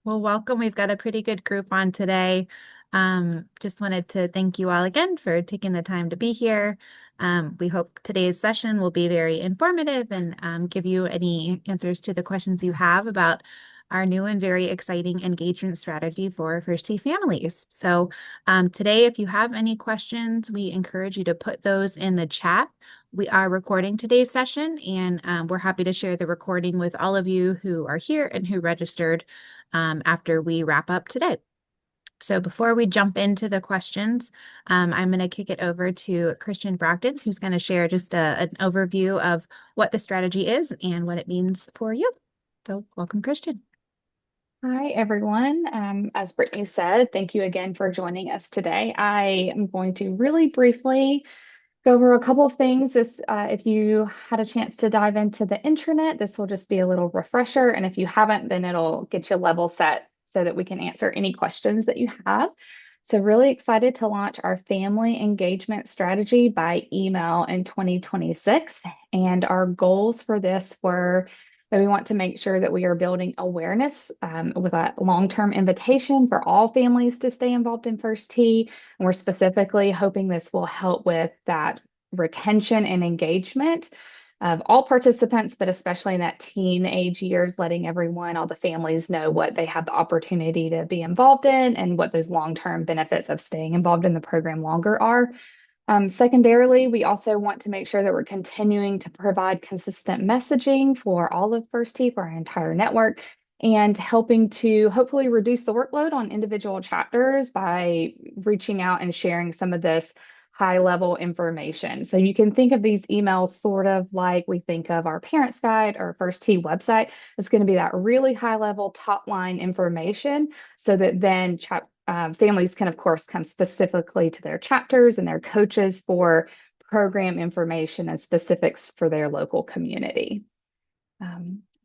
Well, welcome. We've got a pretty good group on today. Just wanted to thank you all again for taking the time to be here. We hope today's session will be very informative and give you any answers to the questions you have about our new and very exciting engagement strategy for First T families. So today, if you have any questions, we encourage you to put those in the chat. We are recording today's session, and we're happy to share the recording with all of you who are here and who registered after we wrap up today. So before we jump into the questions, I'm going to kick it over to Christian Brogdon, who's going to share just an overview of what the strategy is and what it means for you. So welcome, Christian. Hi, everyone. As Brittany said, thank you again for joining us today. I am going to really briefly go over a couple of things. If you had a chance to dive into the intranet, this will just be a little refresher. And if you haven't, then it'll get you level set so that we can answer any questions that you have. So really excited to launch our family engagement strategy by email in 2026. And our goals for this were that we want to make sure that we are building awareness with a long-term invitation for all families to stay involved in First Tee. And we're specifically hoping this will help with that retention and engagement of all participants, but especially in that teenage years, letting everyone, all the families know what they have the opportunity to be involved in and what those long-term benefits of staying involved in the program longer are. Secondarily, we also want to make sure that we're continuing to provide consistent messaging for all of First Tee, for our entire network, and helping to hopefully reduce the workload on individual chapters by reaching out and sharing some of this high level information. So you can think of these emails sort of like we think of our Parents Guide or First Tee website. It's going to be that really high level top line information so that then families can, of course, come specifically to their chapters and their coaches for program information and specifics for their local community.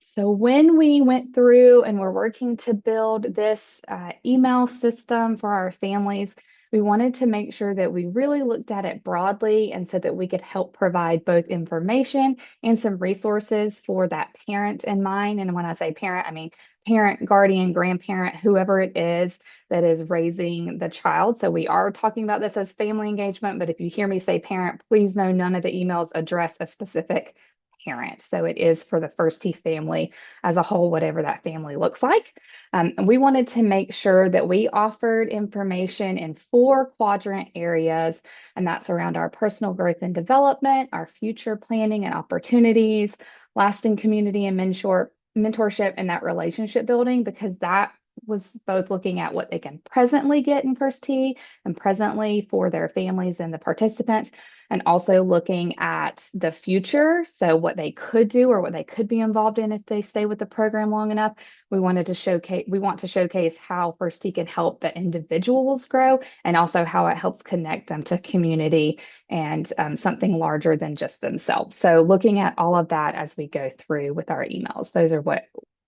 So when we went through and we're working to build this email system for our families, we wanted to make sure that we really looked at it broadly and so that we could help provide both information and some resources for that parent in mind. And when I say parent, I mean parent, guardian, grandparent, whoever it is that is raising the child. So we are talking about this as family engagement, but if you hear me say parent, please know none of the emails address a specific parent. So it is for the First Tee family as a whole, whatever that family looks like. And we wanted to make sure that we offered information in 4 quadrant areas, and that's around our personal growth and development, our future planning and opportunities, lasting community and mentorship, and that relationship building, because that was both looking at what they can presently get in First Tee and presently for their families and the participants, and also looking at the future. So what they could do or what they could be involved in if they stay with the program long enough. We want to showcase how First Tee can help the individuals grow and also how it helps connect them to community and something larger than just themselves. So looking at all of that as we go through with our emails, those are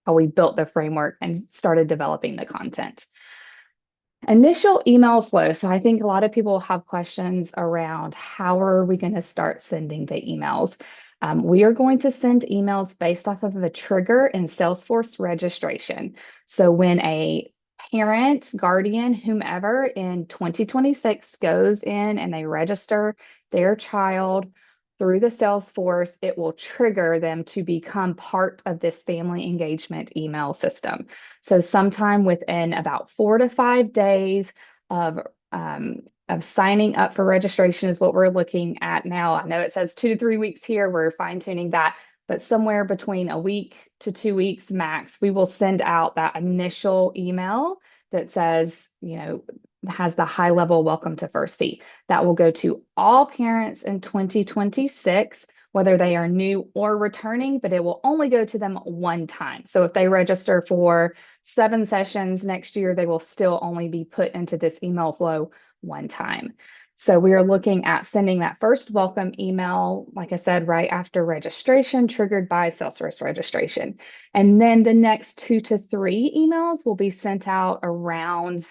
how we built the framework and started developing the content. Initial email flow. So I think a lot of people have questions around how are we going to start sending the emails? We are going to send emails based off of a trigger in Salesforce registration. So when a parent, guardian, whomever in 2026 goes in and they register their child through the Salesforce, it will trigger them to become part of this family engagement email system. So sometime within about 4 to 5 days of signing up for registration is what we're looking at now. I know it says 2 to 3 weeks here. We're fine tuning that, but somewhere between a week to 2 weeks max, we will send out that initial email that says, has the high level welcome to First Tee. That will go to all parents in 2026, whether they are new or returning, but it will only go to them one time. So if they register for 7 sessions next year, they will still only be put into this email flow one time. So we are looking at sending that first welcome email, like I said, right after registration, triggered by Salesforce registration. And then the next 2 to 3 emails will be sent out around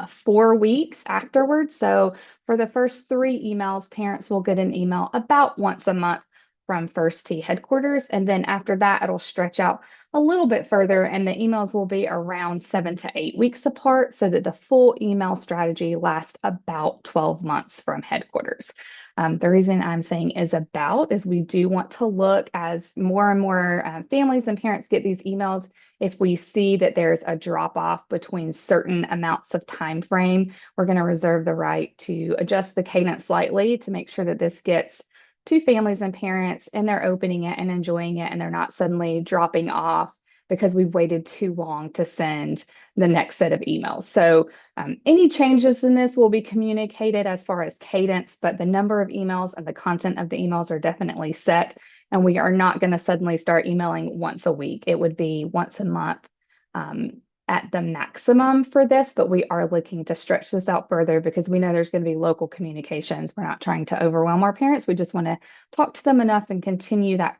4 weeks afterwards. So for the first 3 emails, parents will get an email about once a month from First Tee headquarters. And then after that, it'll stretch out a little bit further, and the emails will be around 7 to 8 weeks apart so that the full email strategy lasts about 12 months from headquarters. The reason I'm saying is we do want to look as more and more families and parents get these emails. If we see that there's a drop off between certain amounts of time frame, we're going to reserve the right to adjust the cadence slightly to make sure that this gets to families and parents and they're opening it and enjoying it and they're not suddenly dropping off because we've waited too long to send the next set of emails. So any changes in this will be communicated as far as cadence, but the number of emails and the content of the emails are definitely set. And we are not going to suddenly start emailing once a week. It would be once a month at the maximum for this, but we are looking to stretch this out further because we know there's going to be local communications. We're not trying to overwhelm our parents. We just want to talk to them enough and continue that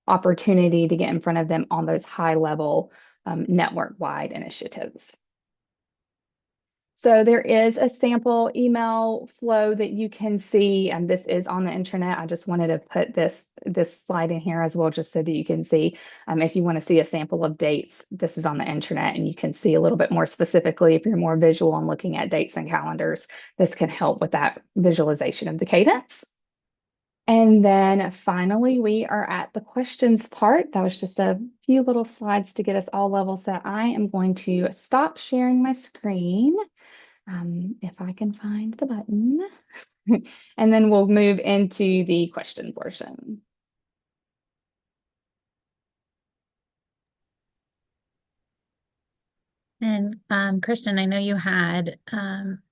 opportunity to get in front of them on those high level network-wide initiatives. So there is a sample email flow that you can see, and this is on the intranet. I just wanted to put this slide in here as well, just so that you can see. If you want to see a sample of dates, this is on the intranet, and you can see a little bit more specifically. If you're more visual and looking at dates and calendars, this can help with that visualization of the cadence. And then finally, we are at the questions part. That was just a few little slides to get us all level set. I am going to stop sharing my screen, if I can find the button, and then we'll move into the question portion. And Christian, I know you had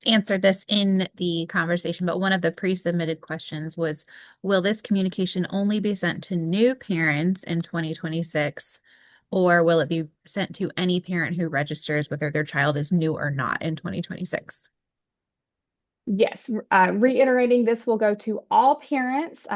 answered this in the conversation, but one of the pre-submitted questions was, will this communication only be sent to new parents in 2026, or will it be sent to any parent who registers, whether their child is new or not, in 2026? Yes, reiterating, this will go to all parents.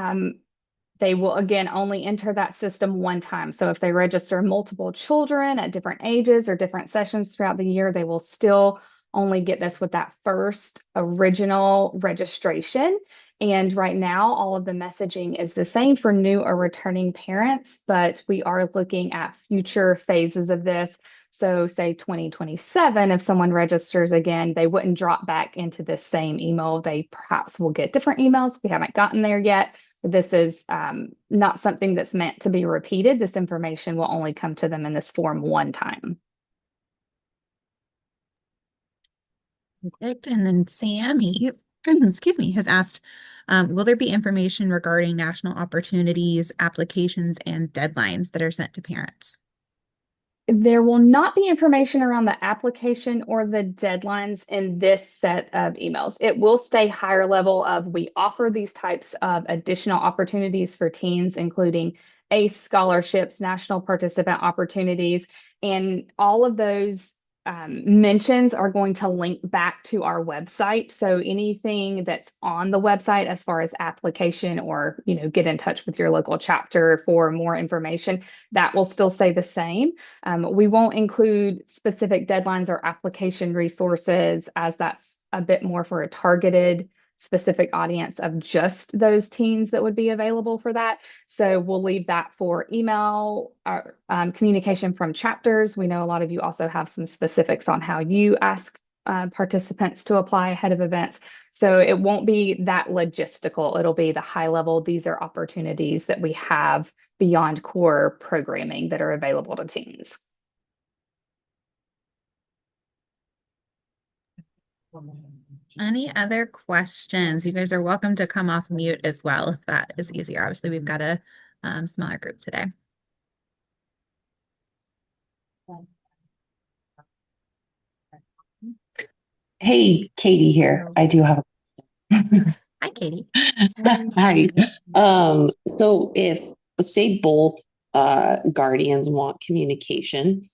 They will, again, only enter that system one time. So if they register multiple children at different ages or different sessions throughout the year, they will still only get this with that first original registration. And right now, all of the messaging is the same for new or returning parents, but we are looking at future phases of this. So say 2027, if someone registers again, they wouldn't drop back into this same email. They perhaps will get different emails. We haven't gotten there yet. This is not something that's meant to be repeated. This information will only come to them in this form one time. Perfect. And then Sam, excuse me, has asked, will there be information regarding national opportunities, applications, and deadlines that are sent to parents? There will not be information around the application or the deadlines in this set of emails. It will stay higher level of we offer these types of additional opportunities for teens, including ACE scholarships, national participant opportunities, and all of those mentions are going to link back to our website. So anything that's on the website as far as application or, get in touch with your local chapter for more information, that will still stay the same. We won't include specific deadlines or application resources, as that's a bit more for a targeted specific audience of just those teens that would be available for that. So we'll leave that for email or communication from chapters. We know a lot of you also have some specifics on how you ask participants to apply ahead of events. So it won't be that logistical. It'll be the high level. These are opportunities that we have beyond core programming that are available to teens. Any other questions? You guys are welcome to come off mute as well if that is easier. Obviously, we've got a smaller group today. Hey, Katie here. I do have Hi, Katie. Hi. So if say both guardians want communication,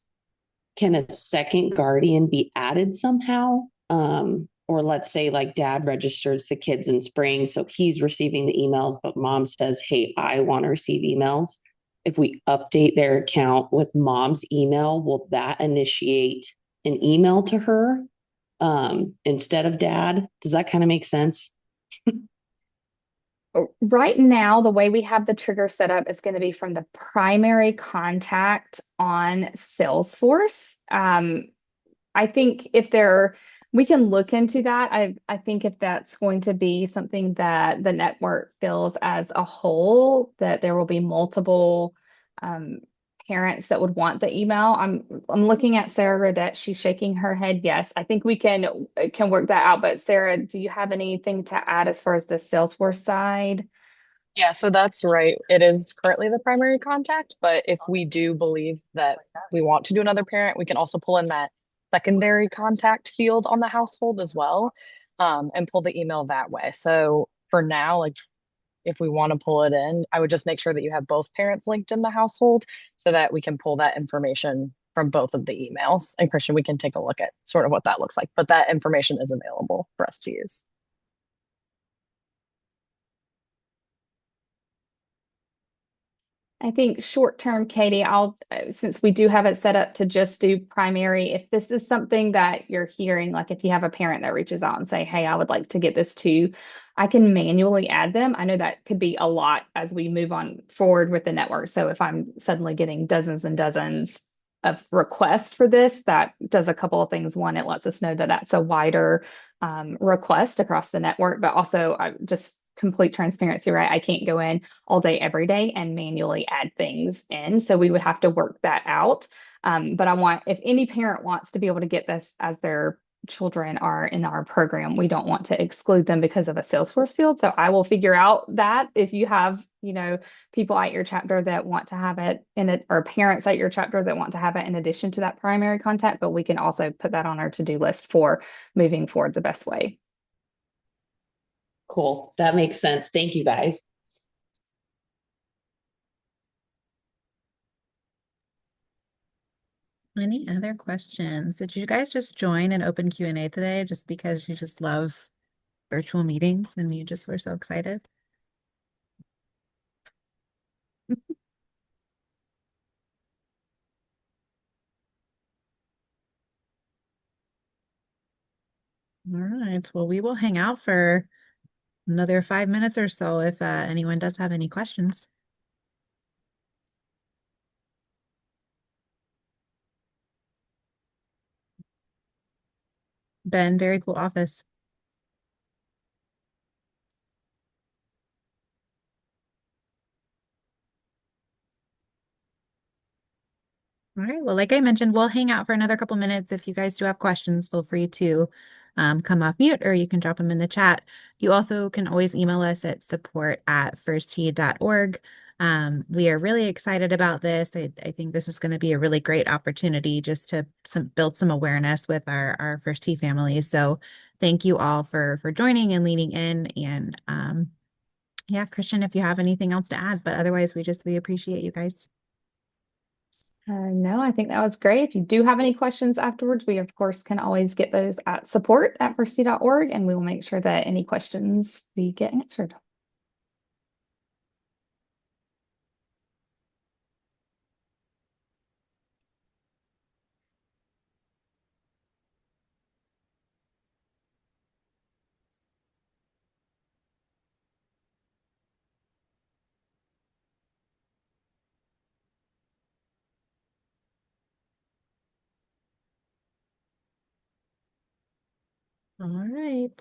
can a second guardian be added somehow? Or let's say like dad registers the kids in spring, so he's receiving the emails, but mom says, hey, I want to receive emails. If we update their account with mom's email, will that initiate an email to her instead of dad? Does that kind of make sense? Right now, the way we have the trigger set up is going to be from the primary contact on Salesforce. I think if there, we can look into that. I think if that's going to be something that the network feels as a whole, that there will be multiple um, parents that would want the email. I'm looking at Sarah Redette. She's shaking her head. Yes, I think we can work that out. But Sarah, do you have anything to add as far as the Salesforce side? Yeah, so that's right. It is currently the primary contact, but if we do believe that we want to do another parent, we can also pull in that secondary contact field on the household as well, and pull the email that way. So for now, like if we want to pull it in, I would just make sure that you have both parents linked in the household so that we can pull that information from both of the emails. And Christian, we can take a look at sort of what that looks like, but that information is available for us to use. I think short term, Katie, since we do have it set up to just do primary, if this is something that you're hearing, like if you have a parent that reaches out and say, hey, I would like to get this too, I can manually add them. I know that could be a lot as we move on forward with the network. So if I'm suddenly getting dozens and dozens of requests for this, that does a couple of things. One, it lets us know that that's a wider request across the network, but also I just complete transparency, right? I can't go in all day, every day and manually add things in. So we would have to work that out. But I want, if any parent wants to be able to get this as their children are in our program, we don't want to exclude them because of a Salesforce field. So I will figure out that if you have, people at your chapter that want to have it in it, or parents at your chapter that want to have it in addition to that primary contact, but we can also put that on our to-do list for moving forward the best way. Cool. That makes sense. Thank you guys. Any other questions? Did you guys just join an open Q&A today just because you just love virtual meetings and you just were so excited? All right. Well, we will hang out for another 5 minutes or so if anyone does have any questions. Ben, very cool office. All right. Well, like I mentioned, we'll hang out for another couple minutes. If you guys do have questions, feel free to come off mute or you can drop them in the chat. You also can always email us at support@firstheed.org. We are really excited about this. I think this is going to be a really great opportunity just to build some awareness with our First Tee families. So thank you all for joining and leaning in. And yeah, Christian, if you have anything else to add, but otherwise we appreciate you guys. No, I think that was great. If you do have any questions afterwards, we of course can always get those at support@firsty.org and we will make sure that any questions we get answered. All right.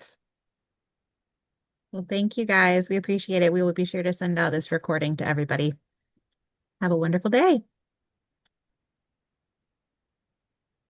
Well, thank you guys. We appreciate it. We will be sure to send out this recording to everybody. Have a wonderful day.